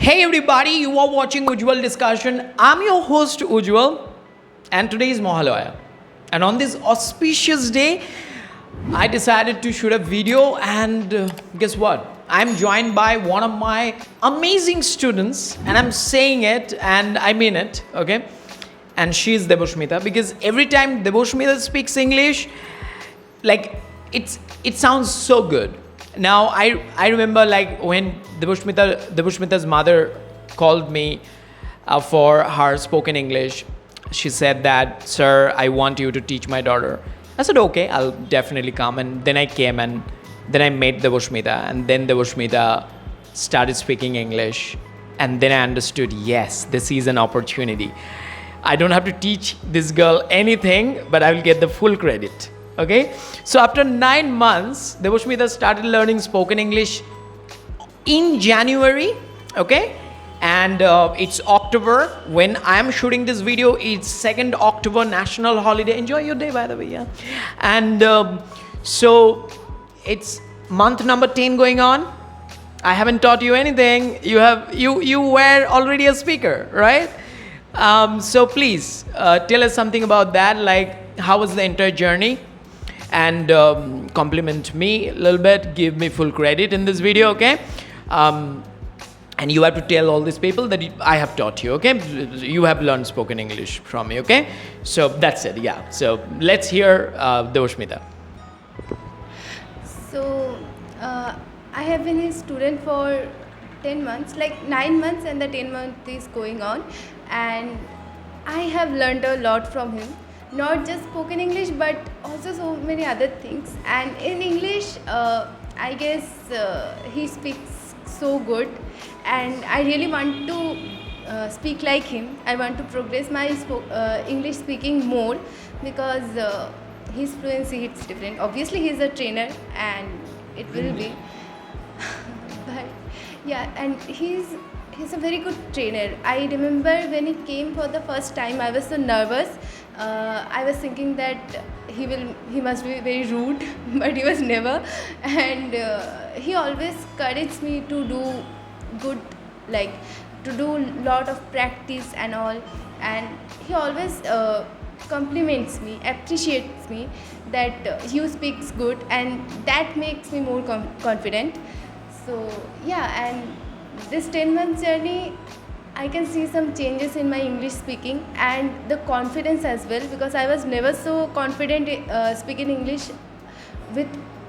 Hey everybody, you are watching Ujjwal Discussion. I'm your host Ujjwal, and today is Mahalaya. And on this auspicious day, I decided to shoot a video, and guess what? I'm joined by one of my amazing students, and I'm saying it and I mean it, okay? And she's Deboshmita, because every time Deboshmita speaks English, like it sounds so good. Now I remember, like, when Deboshmita's mother called me for her spoken English. She said that, sir, I want you to teach my daughter. I said, okay, I'll definitely come. And then I came, and then I met Deboshmita, and then Deboshmita started speaking English, and then I understood, yes, this is an opportunity. I don't have to teach this girl anything, but I will get the full credit. Okay, so after 9 months, Deboshmita started learning spoken English in January. Okay, and it's October when I am shooting this video. It's 2nd October, national holiday. Enjoy your day, by the way. Yeah, and so it's month number 10 going on. I haven't taught you anything. You were already a speaker, right? So please tell us something about that. Like, how was the entire journey? And compliment me a little bit, give me full credit in this video, okay? And you have to tell all these people that I have taught you, okay? You have learned spoken English from me, okay? So that's it, yeah. So let's hear Deboshmita. So, I have been his student for 10 months, like 9 months, and the 10 month is going on. And I have learned a lot from him. Not just spoken English, but also so many other things. And in English, I guess he speaks so good, and I really want to speak like him. I want to progress my English speaking more, because his fluency hits different. Obviously, he's a trainer, and it will be. But yeah, and he's a very good trainer. I remember when he came for the first time, I was so nervous. I was thinking that he must be very rude, but he was never. And he always encouraged me to do good, like to do lot of practice and all. And he always compliments me, appreciates me that you speaks good, and that makes me more confident. So yeah, and this 10 months journey, I can see some changes in my English speaking and the confidence as well, because I was never so confident speaking English with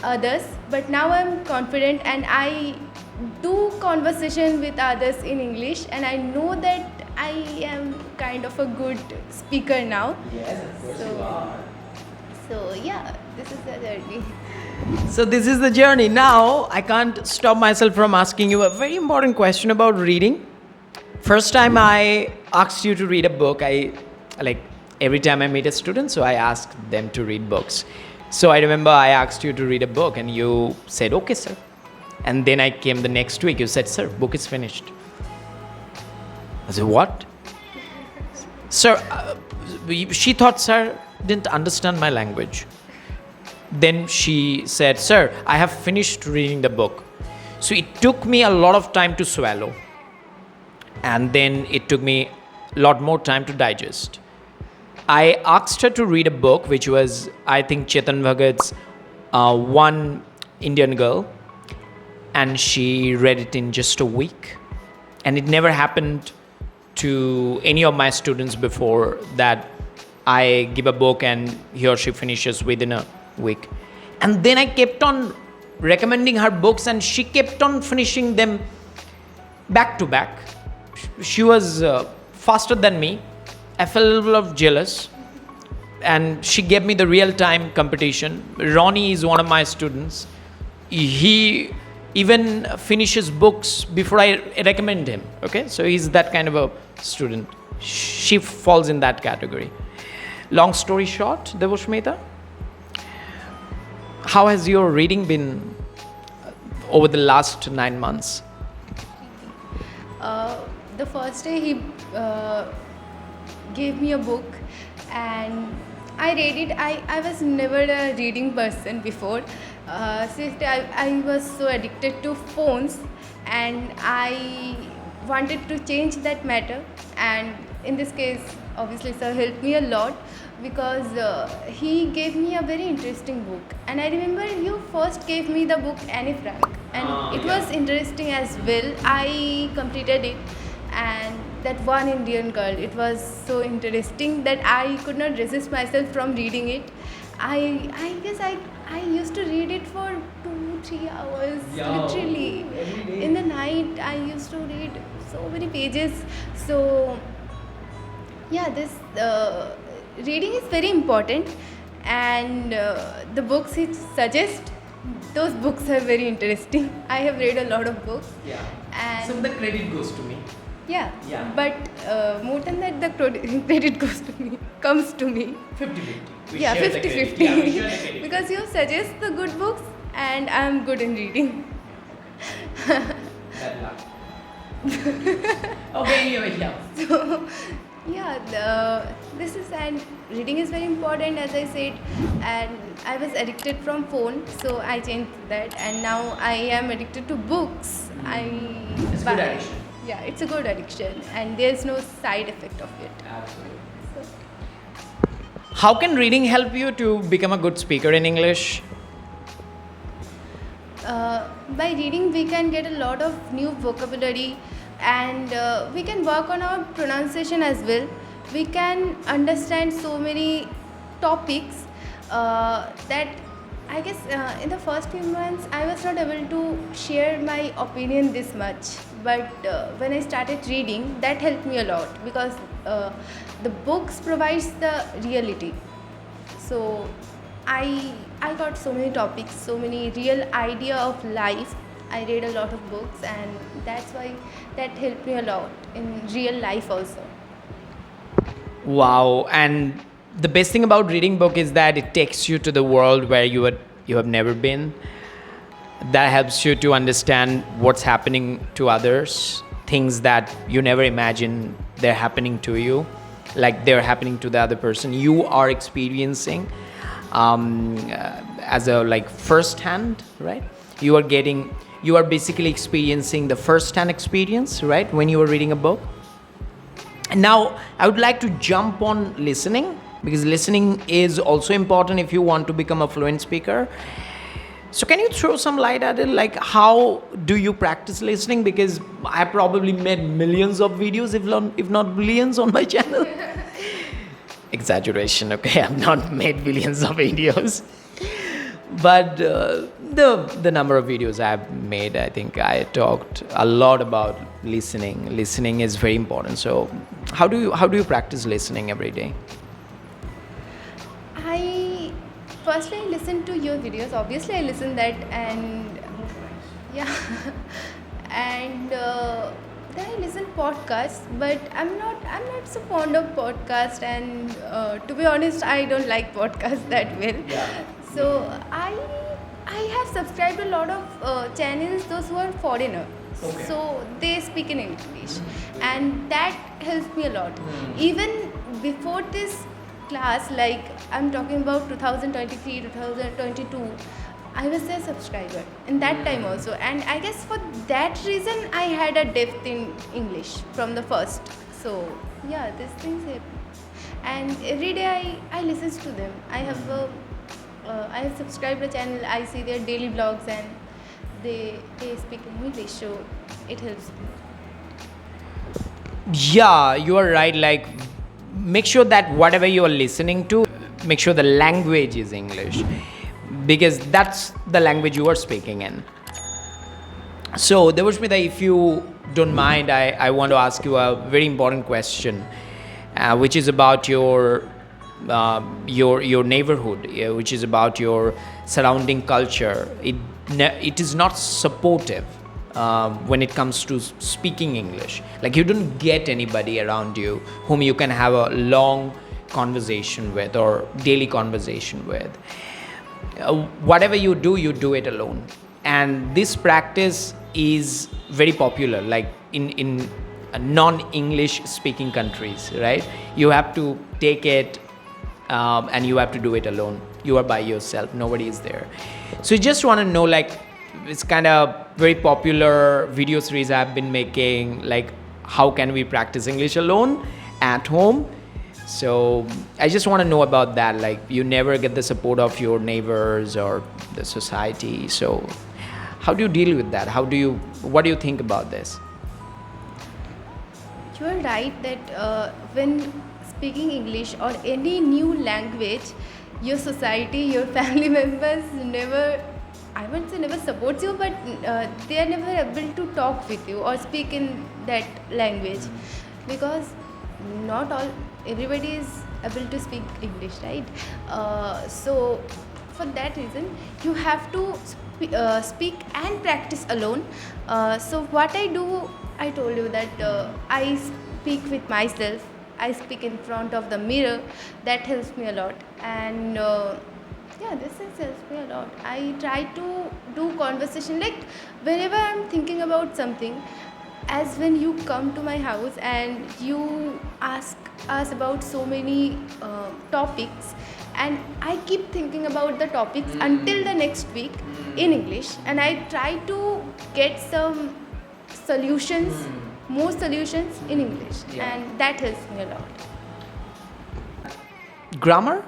others, but now I'm confident, and I do conversation with others in English, and I know that I am kind of a good speaker now. Yes, of course you are. So yeah, this is the journey. So this is the journey. Now I can't stop myself from asking you a very important question about reading. First time I asked you to read a book, every time I meet a student, so I ask them to read books. So I remember I asked you to read a book, and you said, okay, sir. And then I came the next week, you said, sir, book is finished. I said, what? Sir, she thought, sir didn't understand my language. Then she said, sir, I have finished reading the book. So it took me a lot of time to swallow. And then it took me a lot more time to digest. I asked her to read a book, which was, I think, Chetan Bhagat's One Indian Girl. And she read it in just a week. And it never happened to any of my students before, that I give a book and he or she finishes within a week. And then I kept on recommending her books, and she kept on finishing them back to back. She was faster than me. I felt a little of jealous, and she gave me the real-time competition. Ronnie is one of my students. He even finishes books before I recommend him. Okay, so he's that kind of a student. She falls in that category. Long story short, Deboshmita, how has your reading been over the last 9 months? The first day he gave me a book, and I read it. I was never a reading person before. Since I was so addicted to phones, and I wanted to change that matter, and in this case, obviously, sir helped me a lot because he gave me a very interesting book. And I remember you first gave me the book Anne Frank, and it was interesting as well. I completed it, and that one Indian girl, it was so interesting that I could not resist myself from reading it. I guess I used to read it for 2-3 hours, literally. In the night, I used to read so many pages. So, yeah, this reading is very important, and the books it suggests, those books are very interesting. I have read a lot of books. Yeah. And So the credit goes to me. yeah, Yeah. but more than that, the credit goes to me, comes to me. 50-50. We Yeah, share the 50 credit. 50. Yeah, we share the credit. Because you suggest the good books, and I'm good in reading. Bad luck. Okay, anyway, yeah. Yeah, this is, and reading is very important, as I said, and I was addicted from phone, so I changed that, and now I am addicted to books. It's a good addiction. Yeah, it's a good addiction, and there's no side effect of it. Absolutely. So, How can reading help you to become a good speaker in English? by reading, we can get a lot of new vocabulary, and we can work on our pronunciation as well. We can understand so many topics that I guess in the first few months I was not able to share my opinion this much. But when I started reading, that helped me a lot because the books provides the reality. So I got so many topics, so many real idea of life. I read a lot of books, and that's why that helped me a lot in real life also. Wow, and the best thing about reading book is that it takes you to the world where you have never been. That helps you to understand what's happening to others, things that you never imagine they're happening to you, like they're happening to the other person. You are experiencing as a like first hand, right? You are basically experiencing the first hand experience, right? When you are reading a book. And now I would like to jump on listening, because listening is also important if you want to become a fluent speaker. So can you throw some light at it? Like, how do you practice listening? Because I probably made millions of videos, if not billions, on my channel. Exaggeration, okay? I've not made billions of videos. But the number of videos I've made, I think I talked a lot about listening. Listening is very important. So how do you practice listening every day? Firstly, I listen to your videos. Obviously, I listen that, and yeah, and then I listen podcasts. But I'm not so fond of podcasts, and to be honest, I don't like podcasts that well. Yeah. So I have subscribed a lot of channels, those who are foreigner. Okay. So they speak in English, and that helps me a lot. Even before this class, like I'm talking about 2023, 2022, I was their subscriber in that time also, and I guess for that reason I had a depth in English from the first. So yeah, these things happen, and every day I listen to them. I have subscribed the channel. I see their daily vlogs, and they speak in English, so it helps me. Yeah, you are right. Like, make sure that whatever you are listening to, make sure the language is English, because that's the language you are speaking in. So, Deboshmita, if you don't mind, I want to ask you a very important question, which is about your neighborhood, which is about your surrounding culture. It is not supportive when it comes to speaking English. Like, you don't get anybody around you whom you can have a long conversation with or daily conversation with. Whatever you do it alone. And this practice is very popular, like in non-English speaking countries, right? You have to take it and you have to do it alone. You are by yourself, nobody is there. So you just want to know, like, it's kind of very popular video series I've been making, like how can we practice English alone at home. So I just want to know about that. Like, you never get the support of your neighbors or the society. So how do you deal with that? What do you think about this? You are right that when speaking English or any new language, your society, your family members never, I won't say never supports you, but they are never able to talk with you or speak in that language, because not everybody is able to speak English, right? So for that reason, you have to speak and practice alone. So what I do, I told you that I speak with myself. I speak in front of the mirror. That helps me a lot, and yeah, helps me a lot. I try to do conversation, like whenever I'm thinking about something, as when you come to my house and you ask us about so many topics, and I keep thinking about the topics until the next week in English, and I try to get some solutions, more solutions in English, and that helps me a lot. Grammar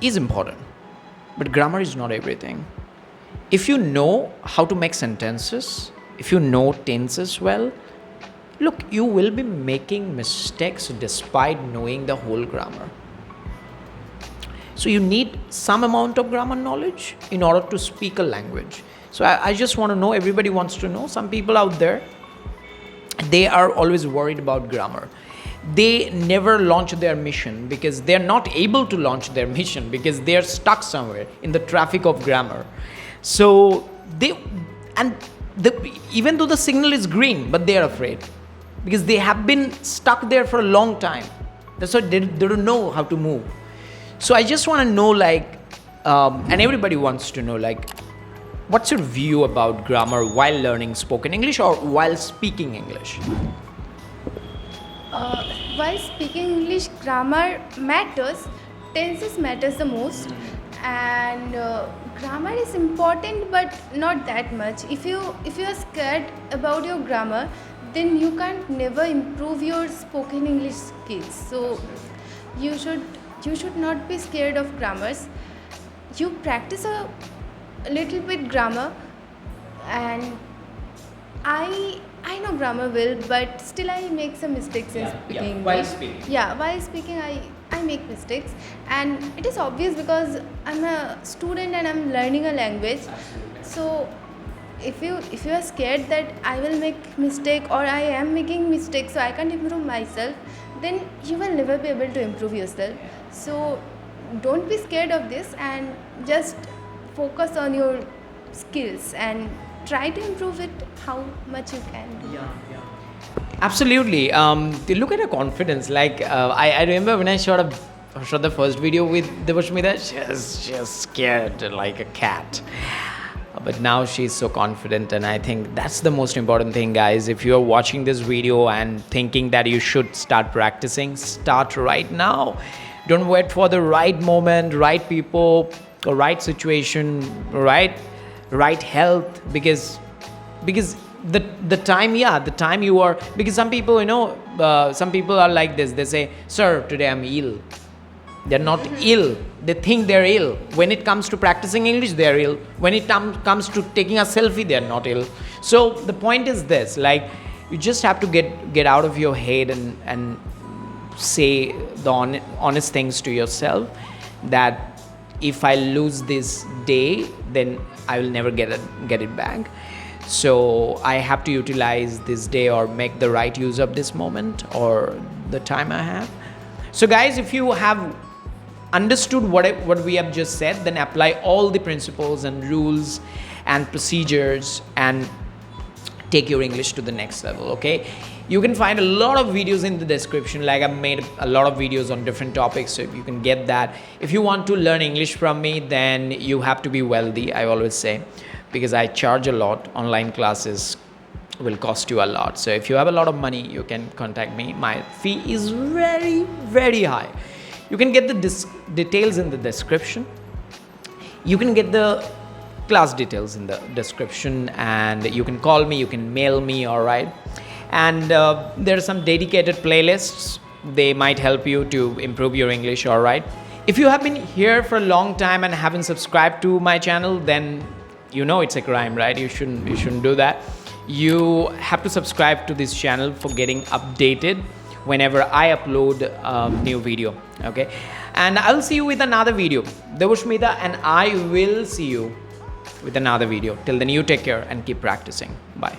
is important, but grammar is not everything. If you know how to make sentences, if you know tenses well, look, you will be making mistakes despite knowing the whole grammar. So you need some amount of grammar knowledge in order to speak a language. So I just want to know, everybody wants to know, some people out there, they are always worried about grammar. They never launch their mission because they're not able to launch their mission because they're stuck somewhere in the traffic of grammar. So even though the signal is green, but they're afraid because they have been stuck there for a long time. That's why they don't know how to move. So I just want to know, like, and everybody wants to know, like, what's your view about grammar while learning spoken English or while speaking English? While speaking English, grammar matters, tenses matters the most, and grammar is important, but not that much. If you are scared about your grammar, then you can't never improve your spoken English skills. So you should not be scared of grammars. You practice a little bit grammar, and I know grammar well, but still I make some mistakes in speaking. While speaking. Yeah, while speaking I make mistakes, and it is obvious because I'm a student and I'm learning a language. Absolutely. So if you are scared that I will make mistake or I am making mistakes, so I can't improve myself, then you will never be able to improve yourself. So don't be scared of this, and just focus on your skills and try to improve it how much you can do. Absolutely. Look at her confidence. Like, I remember when I shot the first video with Deboshmita, she was scared like a cat. But now she's so confident, and I think that's the most important thing, guys. If you're watching this video and thinking that you should start practicing, start right now. Don't wait for the right moment, right people, or right situation, right health, because the time you are, because some people, some people are like this. They say, sir, today I'm ill. They're not ill. They think they're ill. When it comes to practicing English, they're ill. When it comes to taking a selfie, they're not ill. So the point is this, like, you just have to get out of your head and say the honest things to yourself, that if I lose this day, then I will never get it back. So I have to utilize this day or make the right use of this moment or the time I have. So guys, if you have understood what we have just said, then apply all the principles and rules and procedures and take your English to the next level, okay? You can find a lot of videos in the description. Like, I've made a lot of videos on different topics, so you can get that. If you want to learn English from me, then you have to be wealthy, I always say, because I charge a lot. Online classes will cost you a lot. So if you have a lot of money, you can contact me. My fee is very, very high. You can get the details in the description. You can get the class details in the description, and you can call me, you can mail me, all right? And there are some dedicated playlists. They might help you to improve your English, all right? If you have been here for a long time and haven't subscribed to my channel, then you know it's a crime, right? You shouldn't do that. You have to subscribe to this channel for getting updated whenever I upload a new video, okay? And I'll see you with another video. Deboshmita and I will see you with another video. Till then, you take care and keep practicing. Bye.